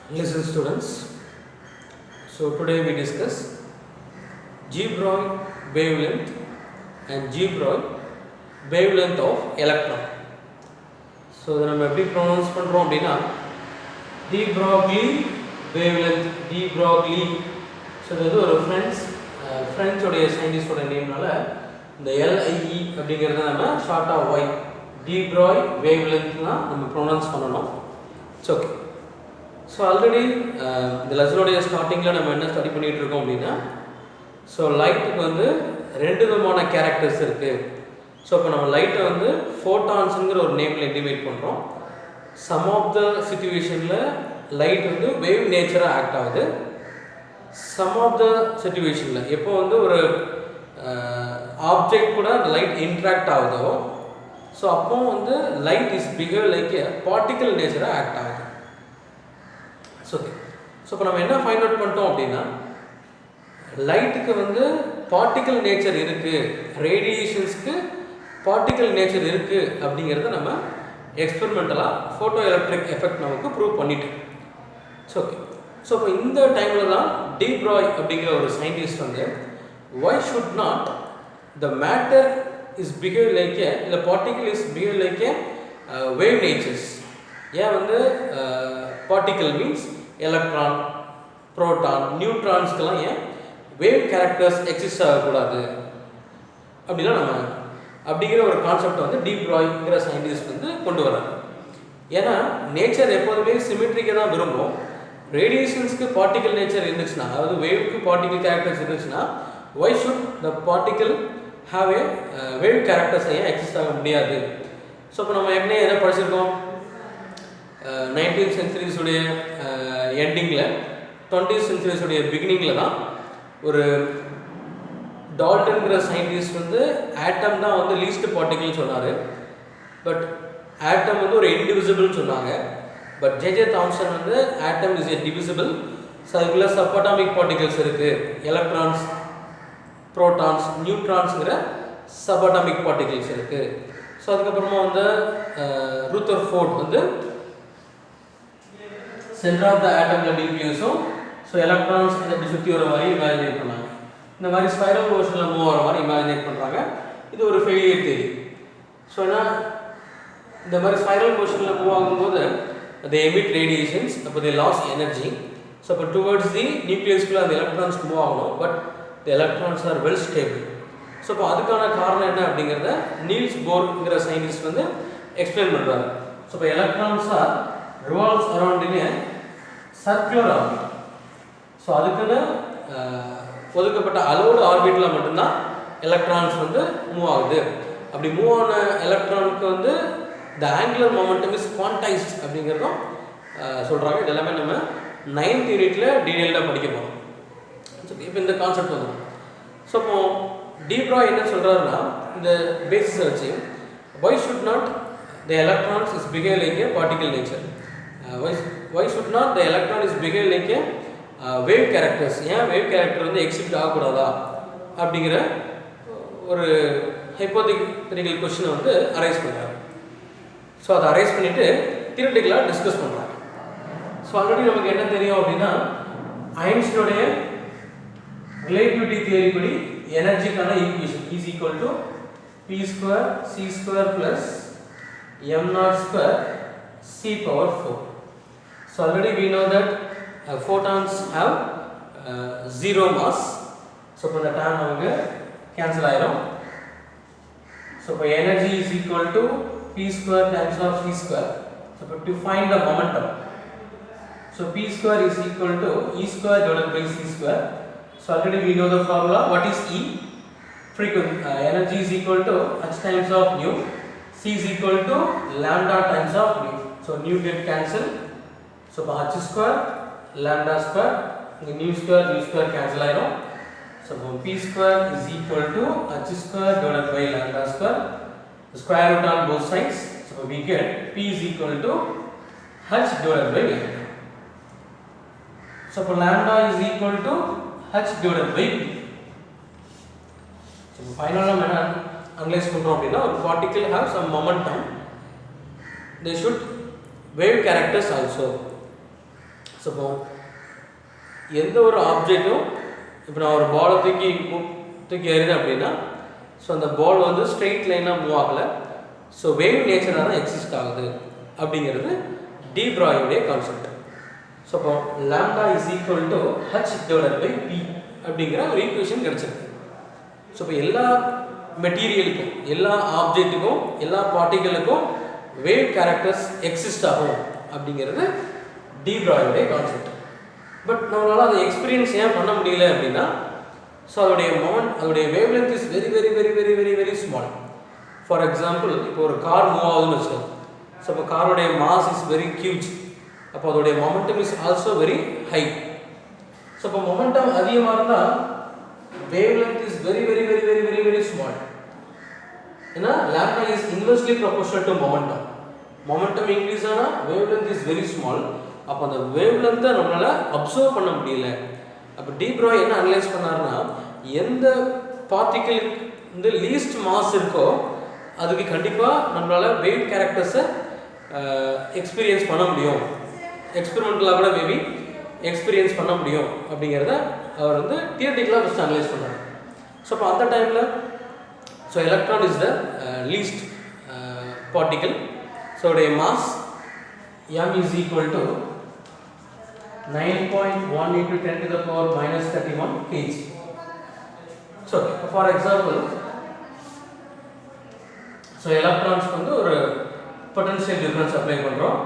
Listen students, so today we discuss G-Broglie wavelength and G-Broglie wavelength of electron. So இதை நம்ம எப்படி pronounce பண்ணுறோம் அப்படின்னா de Broglie wavelength, de Broglie. So இது வந்து ஒரு ஃப்ரெஞ்சோடைய சயின்டிஸ்டோட நேம்னால இந்த எல்ஐஇ அப்படிங்கிறத நம்ம ஷார்ட்டாக ஒய் டி ப்ராய் வேவ்லென்த்லாம் நம்ம ப்ரொனவுன்ஸ் பண்ணணும். It's okay. ஸோ ஆல்ரெடி இந்த லெசனுடைய ஸ்டார்டிங்கில் நம்ம என்ன ஸ்டடி பண்ணிகிட்டு இருக்கோம் அப்படின்னா ஸோ லைட்டுக்கு வந்து ரெண்டு விதமான கேரக்டர்ஸ் இருக்குது. ஸோ இப்போ நம்ம லைட்டை வந்து ஃபோட்டான்ஸுங்கிற ஒரு நேமில் இன்டிமேட் பண்ணுறோம். சம் ஆஃப் த சிச்சுவேஷனில் லைட் வந்து வேவ் நேச்சராக ஆக்ட் ஆகுது. சம் ஆஃப் த சிச்சுவேஷனில் எப்போ வந்து ஒரு ஆப்ஜெக்ட் கூட அந்த லைட் இன்ட்ராக்ட் ஆகுதோ ஸோ அப்போ வந்து light is behave like a particle நேச்சராக ஆக்ட் ஆகுது. ஓகே. ஸோ இப்போ நம்ம என்ன ஃபைண்ட் அவுட் பண்ணிட்டோம் அப்படின்னா லைட்டுக்கு வந்து பார்ட்டிக்கல் நேச்சர் இருக்குது, ரேடியேஷன்ஸ்க்கு பார்ட்டிக்கல் நேச்சர் இருக்குது அப்படிங்கிறத நம்ம எக்ஸ்பெரிமெண்டலாக ஃபோட்டோ எலக்ட்ரிக் எஃபெக்ட் நமக்கு ப்ரூவ் பண்ணிட்டு. ஓகே. ஸோ இப்போ இந்த டைமில் தான் டி ப்ராய் அப்படிங்கிற ஒரு சயின்டிஸ்ட் வந்து why should not the matter is behave like a இல்லை particle is behave like a wave natures. ஏன் வந்து பார்ட்டிக்கல் மீன்ஸ் எலக்ட்ரான், புரோட்டான், நியூட்ரான்ஸ்க்கெல்லாம் ஏன் வேவ் கேரக்டர்ஸ் எக்ஸிஸ்ட் ஆகக்கூடாது அப்படிலாம் நம்ம அப்படிங்கிற ஒரு கான்செப்டை வந்து டி ப்ராய்ங்கிற சயின்டிஸ்ட் வந்து கொண்டு வராங்க. ஏன்னா நேச்சர் எப்போதுமே சிமெட்ரிக்காக தான் விரும்பும். ரேடியேஷன்ஸ்க்கு பார்ட்டிக்கல் நேச்சர் இருந்துச்சுன்னா, அதாவது வேவ்க்கு பார்ட்டிக்கல் கேரக்டர்ஸ் இருந்துச்சுன்னா why should the particle have a wave characters ஏன் எக்ஸிஸ்ட் ஆக முடியாது? ஸோ இப்போ நம்ம ஏற்கனவே எதை படிச்சிருக்கோம், 19th சென்ச்சுரிஸுடைய எண்டிங்கில் 20th சென்ச்சுரிஸுடைய பிகினிங்கில் தான் ஒரு டால்டன்கிற சயின்டிஸ்ட் வந்து ஆட்டம் தான் வந்து லீஸ்ட் பார்ட்டிக்கல்னு சொன்னார். பட் ஆட்டம் வந்து ஒரு இன்டிவிசிபிள்னு சொன்னாங்க. பட் ஜே தாம்சன் வந்து atom is a divisible. So அதுக்குள்ள சப்பாட்டாமிக் பார்ட்டிகல்ஸ் இருக்குது, எலக்ட்ரான்ஸ், புரோட்டான்ஸ், நியூட்ரான்ஸுங்கிற சப்பாட்டாமிக் பார்ட்டிகல்ஸ் இருக்குது. ஸோ அதுக்கப்புறமா வந்து ரூதர்ஃபோர்ட் வந்து சென்டர் ஆஃப் த ஆட்டம்ல நியூக்ளியஸும் ஸோ எலக்ட்ரான்ஸ் அப்படி சுற்றி வர மாதிரி இமேஜினேட் பண்ணாங்க. இந்த மாதிரி ஸ்பைரல் மோஷனில் மூவ் ஆகிற மாதிரி இமேஜினேட் பண்ணுறாங்க. இது ஒரு ஃபெயிலியர் தேரி. ஸோ ஏன்னா இந்த மாதிரி ஸ்பைரல் மோஷனில் மூவ் ஆகும்போது they emit radiations, அப்போ they lost energy. ஸோ அப்போ டுவர்ட்ஸ் தி நியூக்ளியஸ்க்குள்ள அந்த எலக்ட்ரான்ஸ் மூவ் ஆகணும். But the electrons R well stable. So இப்போ அதுக்கான காரணம் என்ன அப்படிங்கிறத நீல்ஸ் போர்ங்கிற சயின்டிஸ்ட் வந்து எக்ஸ்பிளைன் பண்ணுறாங்க. ஸோ இப்போ எலக்ட்ரான்ஸ் ஆர் ரிவால்வ்ஸ் அரவுண்ட் இன் ஏ சர்க்குலர் ஆர்பிட். ஸோ அதுக்குன்னு ஒதுக்கப்பட்ட அலோடு ஆர்பிட்டில் மட்டும்தான் எலக்ட்ரான்ஸ் வந்து மூவ் ஆகுது. அப்படி மூவ் ஆன எலக்ட்ரானுக்கு வந்து த ஆங்குலர் மொமெண்டம் இஸ் குவான்டைஸ்ட் அப்படிங்கிறதும் சொல்கிறாங்க. இது எல்லாமே நம்ம 9th யூனிட்டில் டீட்டெயில்டாக படிக்க போகிறோம். இப்போ இந்த கான்செப்ட் வந்துடும். ஸோ இப்போ டி ப்ராய் என்ன சொல்கிறாருன்னா இந்த பேசிஸை வச்சு Y should not the electrons is behave like A particle nature, Y should not the electron is behave like a wave characters, ஏன் வேவ் கேரக்டர் வந்து எக்ஸிபிட் ஆகக்கூடாதா அப்படிங்கிற ஒரு ஹைப்போதெட்டிக்கல் கொஸ்டினை வந்து அரைஸ் பண்ணுறாங்க. ஸோ அதை அரைஸ் பண்ணிவிட்டு தியரிட்டிக்கலாக டிஸ்கஸ் பண்ணுறாங்க. ஸோ ஆல்ரெடி நமக்கு என்ன தெரியும் அப்படின்னா ஐன்ஸ்டீனுடைய ரிலேட்டிவிட்டி தியரி படி எனர்ஜிக்கான equation is equal to p square c square plus m naught square c power 4. So already we know that photons have zero mass. ஸோ இப்போ இந்த டேர்ம் நமக்கு கேன்சல் ஆயிரும். ஸோ இப்போ energy is equal to p square times of c square. So to find the momentum, so p square is equal to e square divided by c square. So already we know the formula. What is E? Frequency. Energy is equal to h times of nu. C is equal to lambda times of nu. So nu get cancel. So h square lambda square nu square cancel ஆயிரும். So p square is equal to h square divided by lambda square. The square root on both sides. So we get p is equal to h divided by lambda. So lambda is equal to h divided by p. So finally நம்ம என்ன analyse பண்றோம் அப்படின்னா ஒரு particle have some momentum. They should wave characters also. So so இப்போ எந்த ஒரு ஆப்ஜெக்டும் இப்போ நான் ஒரு பாலை தூக்கி எறிதேன் அப்படின்னா ஸோ அந்த பால் வந்து ஸ்ட்ரெயிட் லைனாக மூவ் ஆகலை. ஸோ வேவ் நேச்சராக தான் எக்ஸிஸ்ட் ஆகுது அப்படிங்கிறது டி ப்ராயோடைய கான்செப்ட். ஸோ இப்போ lambda is equal to h divided by p அப்படிங்கிற ஒரு ஈக்குவேஷன் கிடச்சிருக்கு. ஸோ இப்போ எல்லா மெட்டீரியலுக்கும், எல்லா ஆப்ஜெக்ட்டுக்கும், எல்லா பார்ட்டிகளுக்கும் வேவ் கேரக்டர்ஸ் எக்ஸிஸ்ட் ஆகும் அப்படிங்கிறது டி ப்ராயோடைய கான்செப்ட். பட் நம்மளால் அதை எக்ஸ்பீரியன்ஸ் ஏன் பண்ண முடியல அப்படின்னா ஸோ அதோடைய wavelength is very very very very very very small. For example இப்போ ஒரு கார் மூவ் ஆகுதுன்னு வச்சுக்கோங்க. ஸோ இப்போ காரோடைய மாஸ் இஸ் வெரி ஹியூஜ். அப்போ அதோடைய momentum is also very high. So இப்போ மொமெண்டம் அதிகமாக இருந்தால் wavelength is very very very very very very small. ஏன்னா lambda is inversely proportional to momentum. Momentum increase ஆனால் wavelength is very small. அப்போ அந்த wave லென்த்தை நம்மளால் observe பண்ண முடியல. அப்போ டி ப்ராய் என்ன அனலைஸ் பண்ணாருன்னா எந்த பார்ட்டிக்கிள் வந்து லீஸ்ட் மாஸ் இருக்கோ அதுக்கு கண்டிப்பாக நம்மளால் வேவ் கேரக்டர்ஸை எக்ஸ்பீரியன்ஸ் பண்ண முடியும், எக்ஸ்பெரிமெண்டலாக கூட மேபி எக்ஸ்பீரியன்ஸ் பண்ண முடியும் அப்படிங்கிறத அவர் வந்து தியரிட்டிக்கலாக ஃபஸ்ட்டு அனலைஸ் பண்ணார். ஸோ அப்போ அந்த டைமில் so electron is the least particle. So உடைய mass m is equal to 9.1 into 10 to the power minus 31 kg. So for example, so electrons வந்து ஒரு potential difference apply பண்றோம்.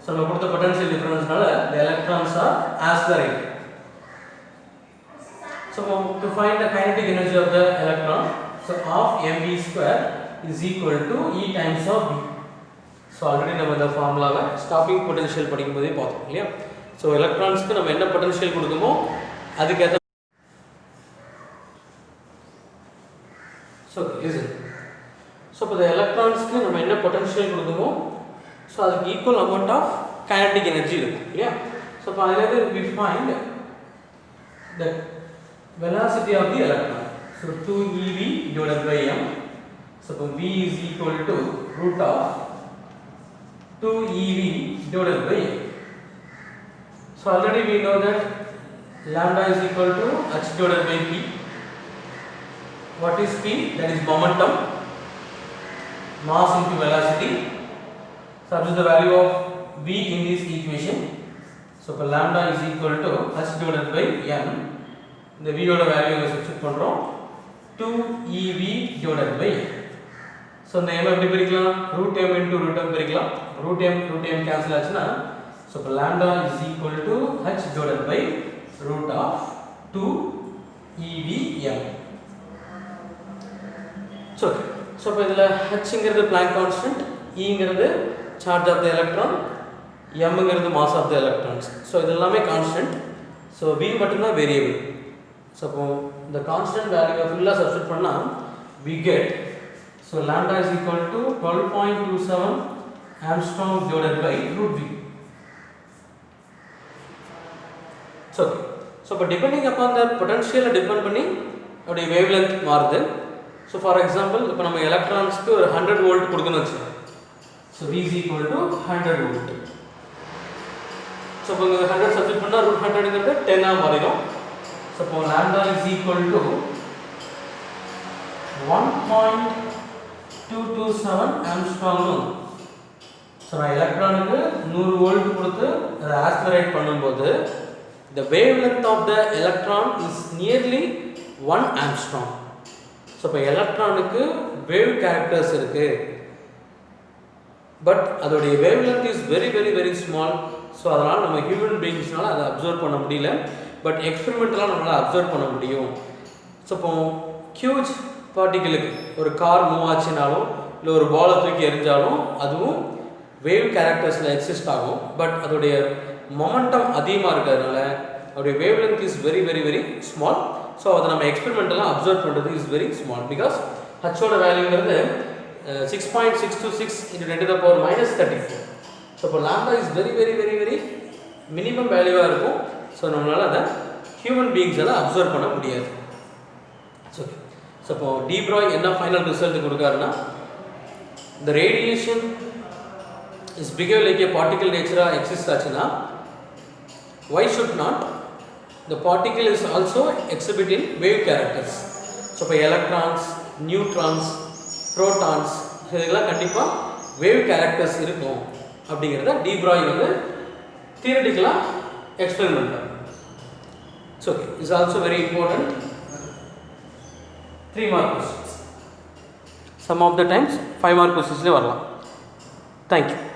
So நம்ம கொடுத்த potential differenceனால the electrons are accelerated. So to find the kinetic energy of the electron, so half mv square is equal to E times of v. So already நம்ம இந்த ஃபார்முலாவை stopping potential படிக்கும்போதே பார்த்தோம் இல்லையா. So எலக்ட்ரான்ஸ்க்கு நம்ம என்ன பொட்டன்ஷியல் கொடுக்குமோ அதுக்கேற்ற ஸோ இப்போ இந்த எலக்ட்ரான்ஸ்க்கு நம்ம என்ன பொட்டன்ஷியல் கொடுக்குமோ ஸோ அதுக்கு equal amount of kinetic energy இருக்கும் இல்லையா. ஸோ இப்போ அதில் we find the velocity of the electron. So 2ev divided by m. So இப்போ v is equal to root of 2ev divided by m. So already we know that lambda is equal to h divided by p. What is p? That is momentum, mass into velocity. Substitute the value of v in this equation. So for lambda is equal to h divided by m. The v oda value we substitute பண்றோம் 2ev divided by m. So இந்த m எப்படி பிரிக்கலாம்? root m into root m பிரிக்கலாம். root m cancel ஆச்சுன்னா so இப்போ lambda is equal to h divided by root of 2evm. so இப்போ இதில் hங்கிறது Planck constant, ங்கிறது charge of the electron, mங்கிறது mass of the electrons. so இது எல்லாமே constant. so v மட்டும்தான் variable. so இப்போ இந்த constant value ஃபுல்லா substitute பண்ணா we get so lambda is equal to 12.27 Armstrong divided by root v. So but depending upon the potential depend பண்ணி அதோட wavelength மாறுது. so for example இப்போ நம்ம எலக்ட்ரான்ஸ்க்கு ஒரு 100 வோல்ட் கொடுக்கணும் வச்சுக்கோங்க. so v is equal to 100 volt. so இப்போ 100 substitute பண்ணா root 100 ங்கிறது 10 ஆ மாறிடும். so இப்போ lambda is equal to 1.227 Armstrong. So நான் எலக்ட்ரானுக்கு 100 வோல்ட் கொடுத்து அதை ஆஸ்பிரேட் பண்ணும்போது the wavelength of the electron is nearly 1 Armstrong. So இப்போ எலக்ட்ரானுக்கு வேவ் கேரக்டர்ஸ் இருக்கு, பட் அதோடைய wavelength is very very very small. So அதனால் நம்ம ஹியூமன் பீயிங்ஸ்னால அதை அப்சர்வ் பண்ண முடியல, பட் எக்ஸ்பெரிமெண்டலாக நம்மளால் அப்சர்வ் பண்ண முடியும். ஸோ இப்போ ஹியூஜ் பார்ட்டிகளுக்கு ஒரு கார் மூவ் ஆச்சுனாலும் இல்லை ஒரு பாலை தூக்கி எறிஞ்சாலும் அதுவும் வேவ் கேரக்டர்ஸில் எக்ஸிஸ்ட் ஆகும். பட் அதோடைய மொமெண்டம் அதிகமாக இருக்கிறதுனால அதோடைய wavelength is very very very small. So அதை நம்ம எக்ஸ்பெரிமெண்டெல்லாம் அப்சர்வ் பண்ணுறது இஸ் வெரி ஸ்மால் பிகாஸ் ஹச்சோட வேல்யூங்கிறது 6.626 into 10 to the power minus 34. So இப்போ lambda is very very very very minimum வேல்யூவாக இருக்கும். ஸோ நம்மளால் அதை ஹியூமன் பீயிங்ஸ் எல்லாம் அப்சர்வ் பண்ண முடியாது. ஸோ இப்போ டி ப்ராய் என்ன ஃபைனல் ரிசல்ட் கொடுக்காருன்னா the radiation is behave like a particle nature exists ஆச்சுன்னா why should not? The particle is also exhibit in wave characters. So இப்போ electrons, neutrons, protons இதெல்லாம் கண்டிப்பா wave characters இருக்கும் அப்படிங்கறத D ப்ராய் வந்து தியரிட்டிக்கலா explain பண்றாரு. So okay, is also very important. 3 mark questions. Some of the times 5 mark questions ல வரலாம். Thank you.